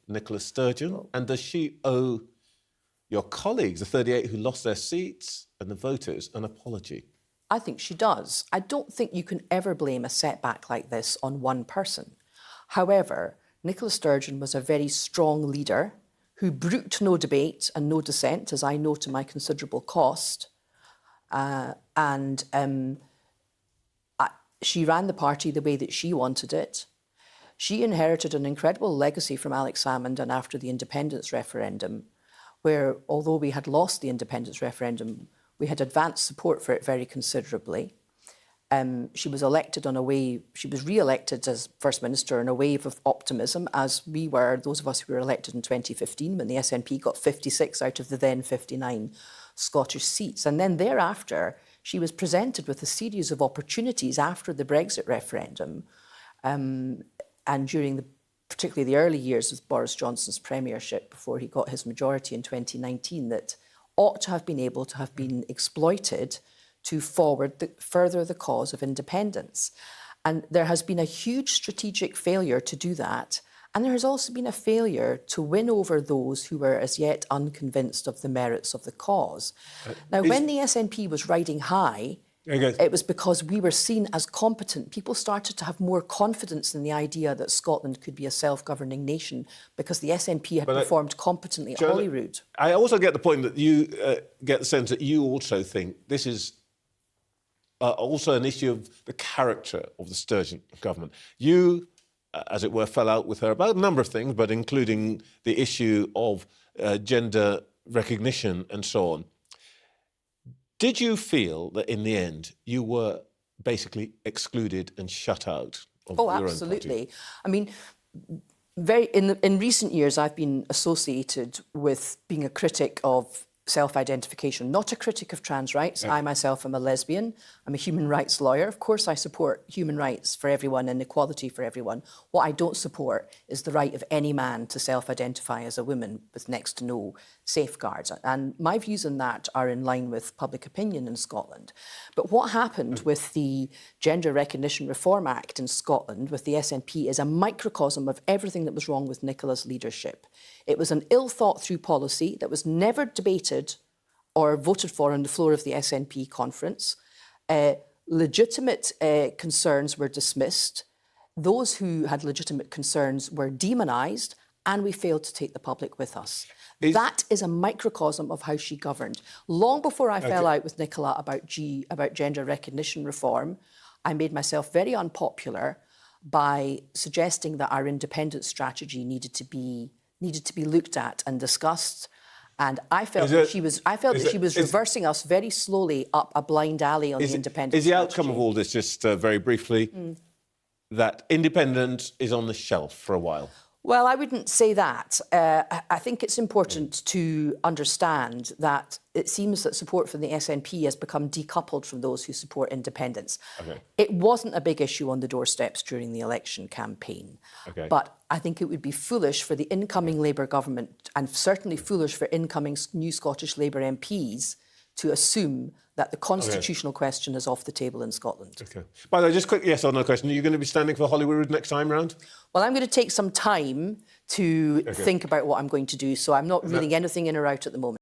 Nicola Sturgeon? And does she owe your colleagues, the 38 who lost their seats, and the voters, an apology? I think she does. I don't think you can ever blame a setback like this on one person. However, Nicola Sturgeon was a very strong leader who brooked no debate and no dissent, as I know to my considerable cost. She ran the party the way that she wanted it. She inherited an incredible legacy from Alex Salmond and after the independence referendum, where although we had lost the independence referendum, we had advanced support for it very considerably. She was re-elected as First Minister in a wave of optimism, as we were, those of us who were elected in 2015, when the SNP got 56 out of the then 59 Scottish seats. And then thereafter, she was presented with a series of opportunities after the Brexit referendum, and during particularly the early years of Boris Johnson's premiership before he got his majority in 2019, that ought to have been able to have been exploited to further the cause of independence. And there has been a huge strategic failure to do that. And there has also been a failure to win over those who were as yet unconvinced of the merits of the cause. Now, when the SNP was riding high, it was because we were seen as competent. People started to have more confidence in the idea that Scotland could be a self-governing nation because the SNP had performed competently at Holyrood. I also get the point that you get the sense that you also think this is also an issue of the character of the Sturgeon government. You, as it were, fell out with her about a number of things, but including the issue of gender recognition and so on. Did you feel that in the end you were basically excluded and shut out of your own party? Absolutely. I mean, in recent years I've been associated with being a critic of self-identification, not a critic of trans rights. I myself am a lesbian. I'm a human rights lawyer. Of course, I support human rights for everyone and equality for everyone. What I don't support is the right of any man to self-identify as a woman with next to no safeguards. And my views on that are in line with public opinion in Scotland. But what happened with the Gender Recognition Reform Act in Scotland with the SNP is a microcosm of everything that was wrong with Nicola's leadership. It was an ill-thought-through policy that was never debated or voted for on the floor of the SNP conference. Legitimate concerns were dismissed. Those who had legitimate concerns were demonised, and we failed to take the public with us. That is a microcosm of how she governed. Long before I fell out with Nicola about gender recognition reform, I made myself very unpopular by suggesting that our independence strategy needed to be looked at and discussed. And I felt that she was reversing us very slowly up a blind alley on the independence strategy. Is the outcome of all this, just very briefly, that independence is on the shelf for a while? Well, I wouldn't say that. I think it's important to understand that it seems that support for the SNP has become decoupled from those who support independence. It wasn't a big issue on the doorsteps during the election campaign. But I think it would be foolish for the incoming Labour government, and certainly foolish for incoming new Scottish Labour MPs, to assume that the constitutional question is off the table in Scotland. By the way, just quick yes or no question. Are you going to be standing for Holyrood next time round? Well, I'm going to take some time to think about what I'm going to do, so I'm not ruling anything in or out at the moment.